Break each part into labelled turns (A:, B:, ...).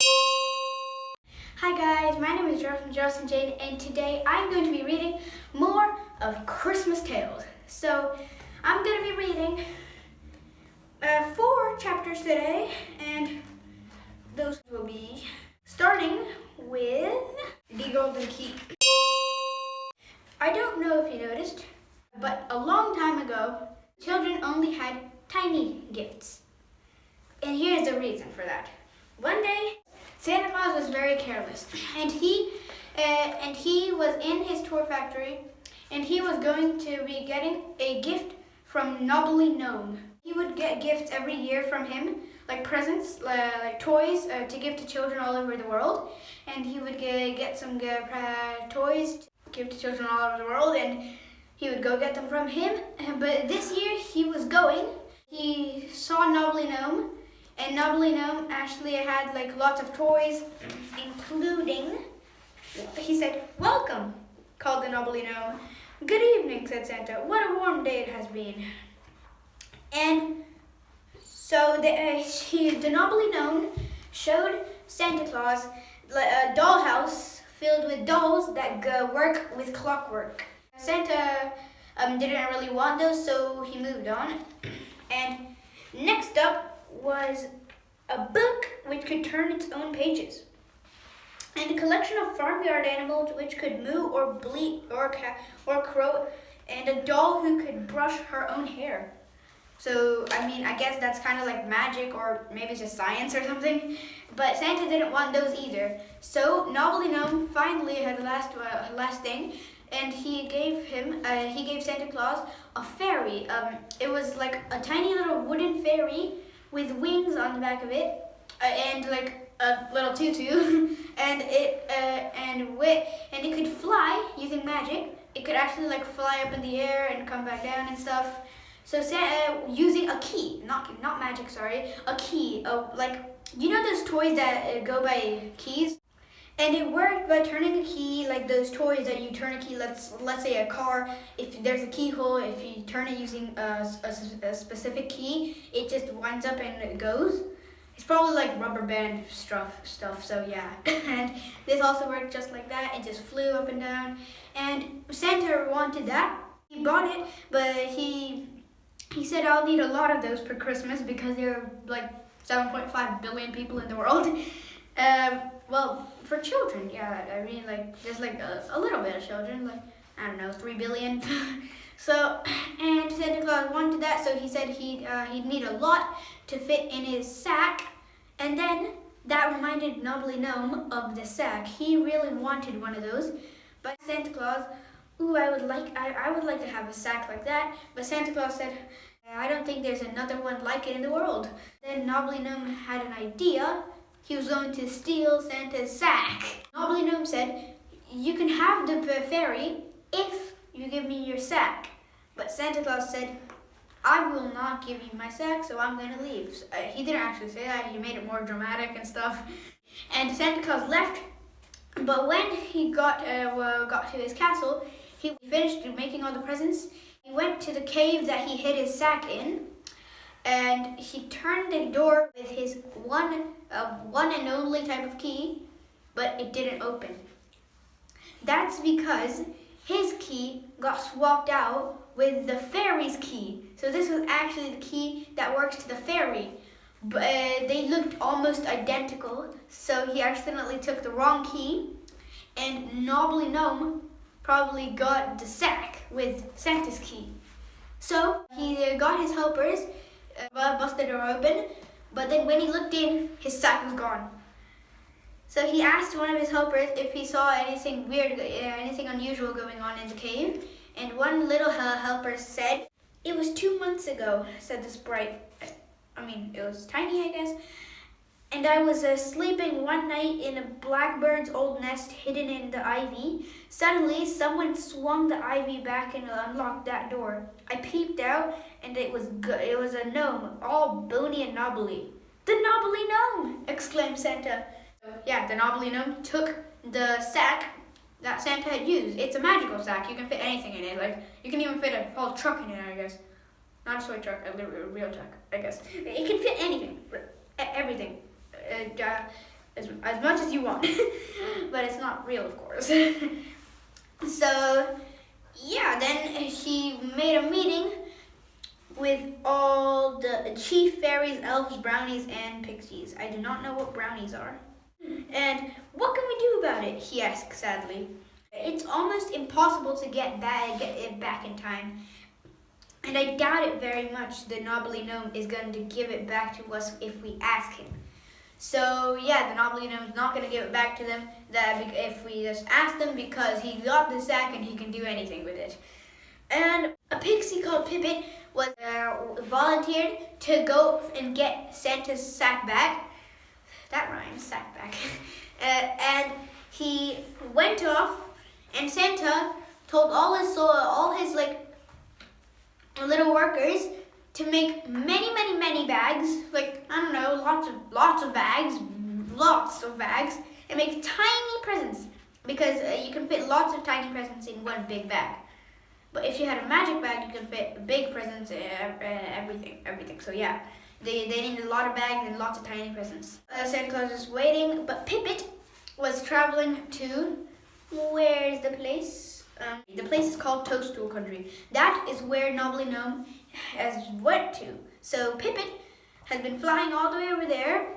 A: Hi guys, my name is Justin Jane, and today I'm going to be reading more of Christmas tales. So I'm going to be reading 4 chapters today, and those will be starting with The Golden Key. I don't know if you noticed, but a long time ago, children only had tiny gifts. And here's the reason for that. One day, Santa Claus was very careless, and he was in his toy factory, and he was going to be getting a gift from Knobbly Gnome. He would get gifts every year from him, like presents, like toys to give to children all over the world, and he would get some toys to give to children all over the world, and he would go get them from him. But this year he saw Knobbly Gnome. And Knobbly Gnome actually had like lots of toys, including, he said, "Welcome," called the Knobbly Gnome. "Good evening," said Santa. "What a warm day it has been." And so the Knobbly Gnome showed Santa Claus a dollhouse filled with dolls that work with clockwork. Santa didn't really want those, so he moved on. And next up was a book which could turn its own pages, and a collection of farmyard animals which could moo or bleat or crow, and a doll who could brush her own hair. So, I guess that's kind of like magic, or maybe it's just science or something, but Santa didn't want those either. So, Knobbly Gnome finally had the last thing, and he gave Santa Claus a fairy. It was like a tiny little wooden fairy with wings on the back of it, and like a little tutu, and it could fly using magic. It could actually like fly up in the air and come back down and stuff. So using a key, not magic, sorry, a key, like you know those toys that go by keys. And it worked by turning a key, like those toys that you turn a key, let's say a car, if there's a keyhole, if you turn it using a specific key, it just winds up and it goes. It's probably like rubber band stuff, so yeah. And this also worked just like that. It just flew up and down. And Santa wanted that. He bought it, but he said, "I'll need a lot of those for Christmas because there are like 7.5 billion people in the world." Well, for children, yeah, like, there's like a little bit of children, like, 3 billion. So, and Santa Claus wanted that, so he said he'd need a lot to fit in his sack. And then that reminded Knobbly Gnome of the sack. He really wanted one of those, but Santa Claus, I would like to have a sack like that. But Santa Claus said, "I don't think there's another one like it in the world." Then Knobbly Gnome had an idea. He was going to steal Santa's sack. Knobbly Gnome said, "You can have the fairy if you give me your sack." But Santa Claus said, "I will not give you my sack, so I'm going to leave." He didn't actually say that. He made it more dramatic and stuff. And Santa Claus left. But when he got to his castle, he finished making all the presents. He went to the cave that he hid his sack in, and he turned the door with his one and only type of key, but it didn't open. That's because his key got swapped out with the fairy's key. So this was actually the key that works to the fairy. But they looked almost identical, so he accidentally took the wrong key, and Knobbly Gnome probably got the sack with Santa's key. So he got his helpers, busted the door open, but then when he looked in, his sack was gone. So he asked one of his helpers if he saw anything weird, anything unusual going on in the cave, and one little helper said, "It was 2 months ago," said the sprite. It was tiny, I guess. "And I was sleeping one night in a blackbird's old nest hidden in the ivy. Suddenly, someone swung the ivy back and unlocked that door. I peeped out, and it was a gnome, all bony and knobbly." "The Knobbly Gnome!" exclaimed Santa. Yeah, the Knobbly Gnome took the sack that Santa had used. It's a magical sack. You can fit anything in it. Like, you can even fit a whole truck in it, I guess. Not a toy truck, a real truck, I guess. It can fit anything, everything. as much as you want. But it's not real, of course. So, yeah, then he made a meeting with all the chief fairies, elves, brownies, and pixies. I do not know what brownies are. And what can we do about it? He asked sadly. It's almost impossible to get it back in time. And I doubt it very much the Knobbly Gnome is going to give it back to us if we ask him. So yeah, the Knobbly Gnome's not going to give it back to them if we just ask them, because he got the sack and he can do anything with it. And a pixie called Pippet was volunteered to go and get Santa's sack back. That rhymes, sack back. And he went off, and Santa told all his like little workers to make many bags, like, I don't know, lots of bags, and make tiny presents, because you can fit lots of tiny presents in one big bag. But if you had a magic bag, you could fit big presents, everything. So yeah, they needed a lot of bags and lots of tiny presents. Santa Claus was waiting, but Pippet was traveling to, where's the place? The place is called Toadstool Country. That is where Knobbly Gnome has went to. So Pippet has been flying all the way over there,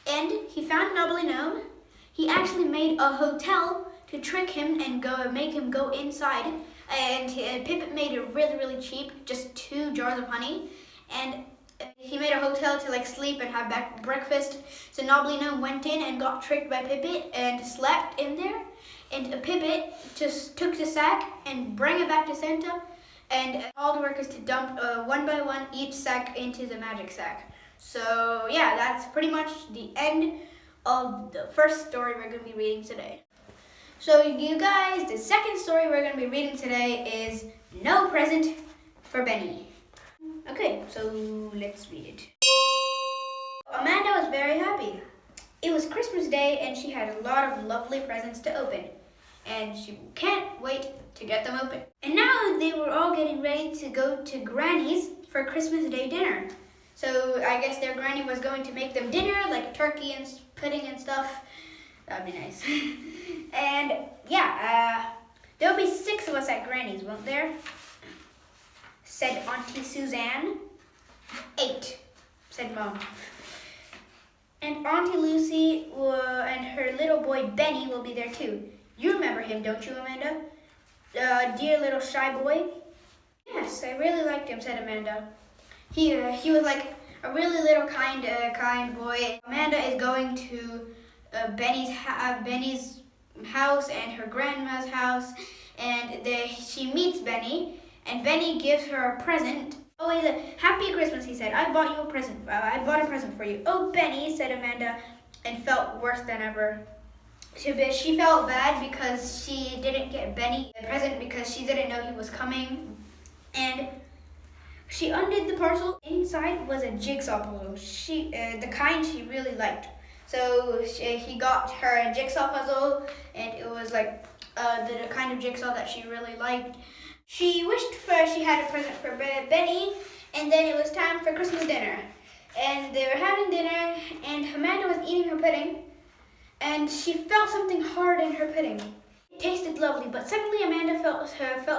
A: and he found Knobbly Gnome. He actually made a hotel to trick him and make him go inside. And Pippet made it really cheap, just 2 jars of honey. And he made a hotel to like sleep and have breakfast. So Knobbly Gnome went in and got tricked by Pippet and slept in there. And Pippet just took the sack and bring it back to Santa, and all the workers to dump one by one each sack into the magic sack. So yeah, that's pretty much the end of the first story we're going to be reading today. So you guys, the second story we're going to be reading today is No Present for Benny. Okay, so let's read it. Amanda was very happy. It was Christmas Day and she had a lot of lovely presents to open, and she can't wait to get them open. And now they were all getting ready to go to Granny's for Christmas Day dinner. So I guess their Granny was going to make them dinner, like turkey and pudding and stuff. That'd be nice. And yeah, there'll be 6 of us at Granny's, won't there? Said Auntie Suzanne. 8, said Mom. And Auntie Lucy and her little boy Benny will be there too. You remember him, don't you, Amanda? Dear little shy boy. Yes, I really liked him, said Amanda. He was like a really little kind boy. Amanda is going to Benny's house and her grandma's house, and she meets Benny, and Benny gives her a present. Oh, happy Christmas, he said. I bought you a present. I bought a present for you. Oh, Benny, said Amanda, and felt worse than ever. She felt bad because she didn't get Benny a present because she didn't know he was coming. And she undid the parcel. Inside was a jigsaw puzzle, the kind she really liked. So he got her a jigsaw puzzle, and it was like the kind of jigsaw that she really liked. She wished she had a present for Benny, and then it was time for Christmas dinner. And they were having dinner, and Amanda was eating her pudding, and she felt something hard in her pudding. It tasted lovely, but suddenly Amanda felt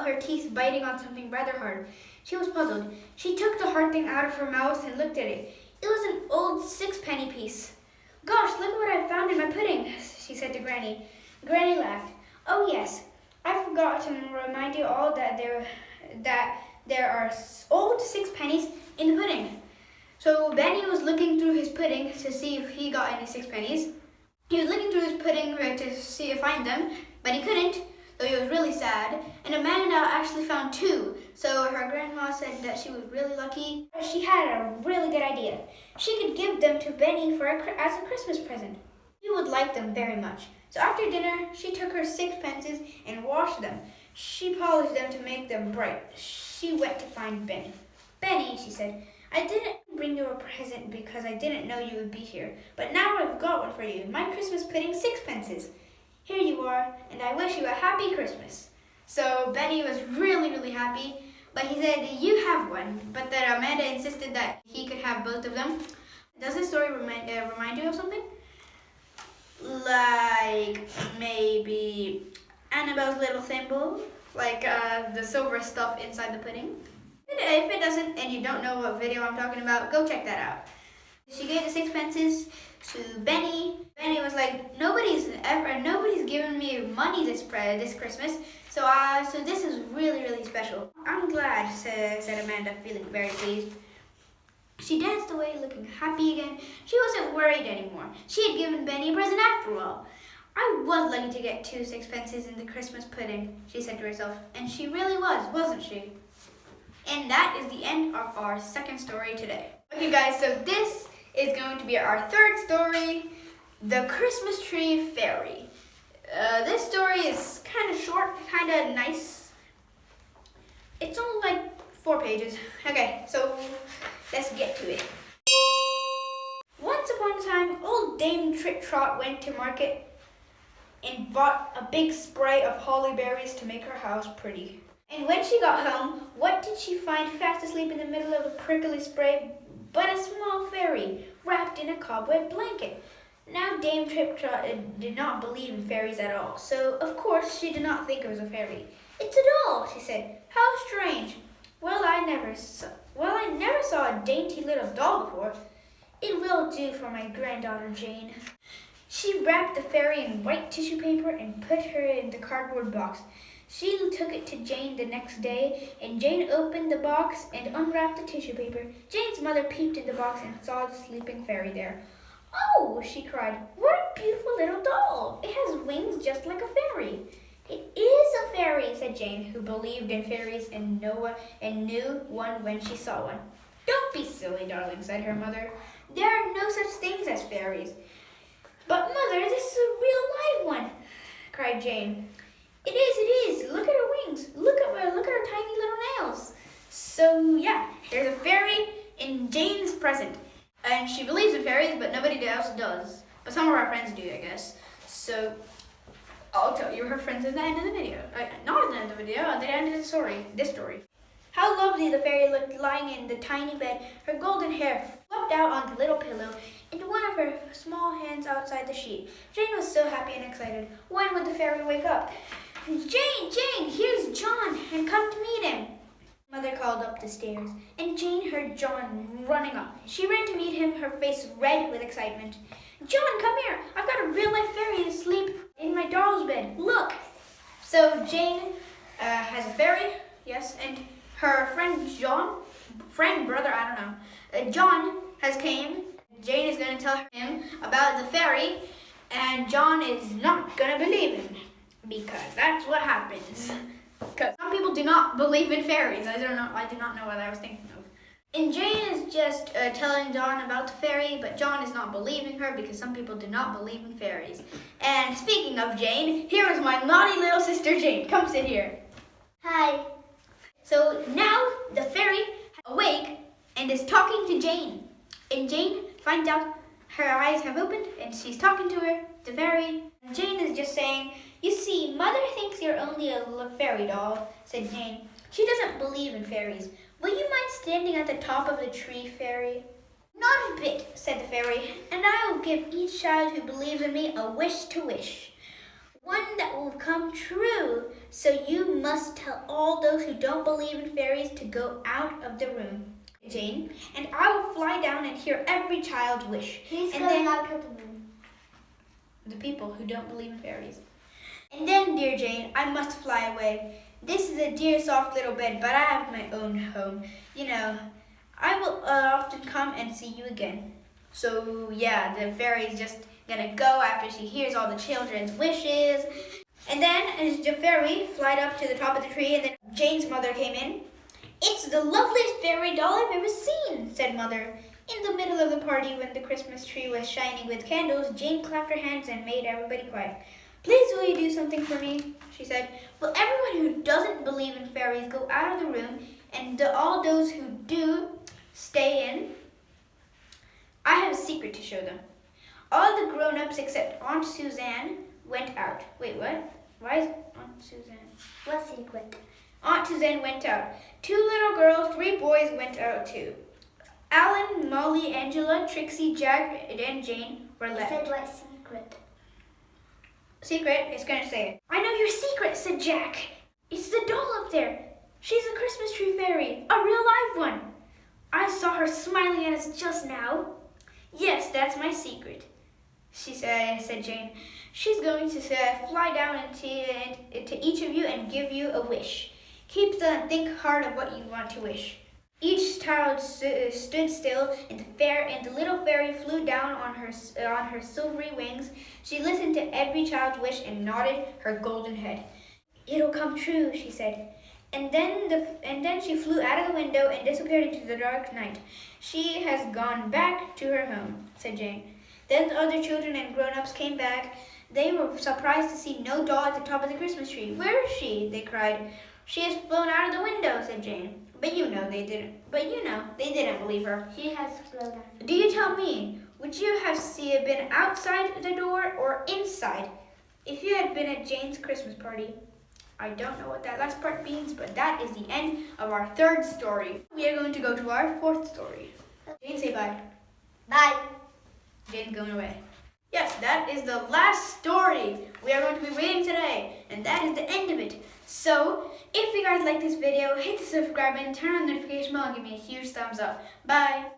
A: her teeth biting on something rather hard. She was puzzled. She took the hard thing out of her mouth and looked at it. It was an old 6-penny piece. Gosh, look what I found in my pudding, she said to Granny. Granny laughed. Oh yes, I forgot to remind you all that there are old 6 pennies in the pudding. So Benny was looking through his pudding to see if he got any 6 pennies. He was looking through his pudding to find them, but he couldn't, so he was really sad. And Amanda actually found 2, so her grandma said that she was really lucky. She had a really good idea. She could give them to Benny as a Christmas present. He would like them very much. So after dinner, she took her 6 pences and washed them. She polished them to make them bright. She went to find Benny. Benny, she said, I didn't bring you a present because I didn't know you would be here, but now I've got one for you, my Christmas pudding 6 pences. Here you are, and I wish you a happy Christmas. So Benny was really happy, but he said, you have one, but that Amanda insisted that he could have both of them. Does this story remind you of something? like maybe Annabelle's little thimble, like the silver stuff inside the pudding. If it doesn't, and you don't know what video I'm talking about, go check that out. She gave the sixpences to Benny. Benny was like, nobody's given me money this Christmas, so this is really, really special. I'm glad, said Amanda, feeling very pleased. She danced away, looking happy again. She wasn't worried anymore. She had given Benny a present after all. I was lucky to get 2 sixpences in the Christmas pudding, she said to herself. And she really was, wasn't she? And that is the end of our second story today. Okay guys, so this is going to be our third story, The Christmas Tree Fairy. This story is kind of short, kind of nice. It's only like 4 pages. Okay, so let's get to it. Once upon a time, old Dame Trip Trot went to market and bought a big spray of holly berries to make her house pretty. And when she got home, what did she find fast asleep in the middle of a prickly spray but a small fairy wrapped in a cobweb blanket? Now Dame Trip Trot did not believe in fairies at all, so of course she did not think it was a fairy. It's a doll, she said. How strange. Well, I never saw a dainty little doll before. It will do for my granddaughter Jane. She wrapped the fairy in white tissue paper and put her in the cardboard box. She took it to Jane the next day, and Jane opened the box and unwrapped the tissue paper. Jane's mother peeped in the box and saw the sleeping fairy there. Oh, she cried, what a beautiful little doll. It has wings just like a fairy. It is a fairy, said Jane, who believed in fairies and knew one when she saw one. Don't be silly, darling, said her mother. There are no such things as fairies. But mother, this is a real live one, cried Jane. It is. Look at her wings. Look at her tiny little nails. So yeah, there's a fairy in Jane's present. And she believes in fairies, but nobody else does. But some of our friends do, I guess. So I'll tell you her friends at the end of the video. Not at the end of the video, at the end of the story. This story. How lovely the fairy looked lying in the tiny bed, her golden hair fluffed out on the little pillow, and one of her small hands outside the sheet. Jane was so happy and excited. When would the fairy wake up? Jane, here's John, and come to meet him. Mother called up the stairs, and Jane heard John running up. She ran to meet him, her face red with excitement. John, come here. I've got a real-life fairy asleep in my doll's bed. Look. So Jane has a fairy, yes, and her brother, I don't know. John has came. Jane is going to tell him about the fairy, and John is not going to believe him, because that's what happens. Because some people do not believe in fairies. I do not know what I was thinking of. And Jane is just telling John about the fairy, but John is not believing her because some people do not believe in fairies. And speaking of Jane, here is my naughty little sister Jane. Come sit here.
B: Hi.
A: So now the fairy awake and is talking to Jane. And Jane finds out her eyes have opened and she's talking to her, the fairy. And Jane is just saying, you see, Mother thinks you're only a fairy doll, said Jane. She doesn't believe in fairies. Will you mind standing at the top of the tree, fairy? Not a bit, said the fairy, and I will give each child who believes in me a wish to wish. One that will come true, so you must tell all those who don't believe in fairies to go out of the room, Jane, and I will fly down and hear every child's wish.
B: Who's
A: and
B: going
A: then
B: out of the room?
A: The people who don't believe in fairies. And then, dear Jane, I must fly away. This is a dear soft little bed, but I have my own home. You know, I will often come and see you again. So yeah, the fairy's just gonna go after she hears all the children's wishes. And then the fairy flied up to the top of the tree, and then Jane's mother came in. It's the loveliest fairy doll I've ever seen, said Mother. In the middle of the party, when the Christmas tree was shining with candles, Jane clapped her hands and made everybody quiet. Please will you do something for me, she said. Will everyone who doesn't believe in fairies go out of the room, and all those who do stay in? I have a secret to show them. All the grown-ups except Aunt Suzanne went out. Wait, what? Why is Aunt Suzanne?
B: What secret?
A: Aunt Suzanne went out. 2 little girls, 3 boys went out too. Alan, Molly, Angela, Trixie, Jack, and Jane were
B: I
A: left.
B: said what secret?
A: secret is going to say, "I know your secret," said Jack. "It's the doll up there. She's a Christmas tree fairy, a real live one. I saw her smiling at us just now." "Yes, that's my secret," said Jane. "She's going to fly down into each of you and give you a wish. Keep still and think hard of what you want to wish." Each child stood still, and the little fairy flew down on her silvery wings. She listened to every child's wish and nodded her golden head. "It'll come true," she said. And then she flew out of the window and disappeared into the dark night. "She has gone back to her home," said Jane. Then the other children and grown-ups came back. They were surprised to see no doll at the top of the Christmas tree. "Where is she?" they cried. "She has flown out of the window," said Jane. But they didn't believe her.
B: She has flown out.
A: "Do you tell me, would you have been outside the door or inside if you had been at Jane's Christmas party?" I don't know what that last part means, but that is the end of our third story. We are going to go to our fourth story. Jane, say bye.
B: Bye.
A: Jane's going away. Yes, that is the last story we are going to be reading today, and that is the end of it. So, if you guys like this video, hit the subscribe button, turn on the notification bell, and give me a huge thumbs up. Bye.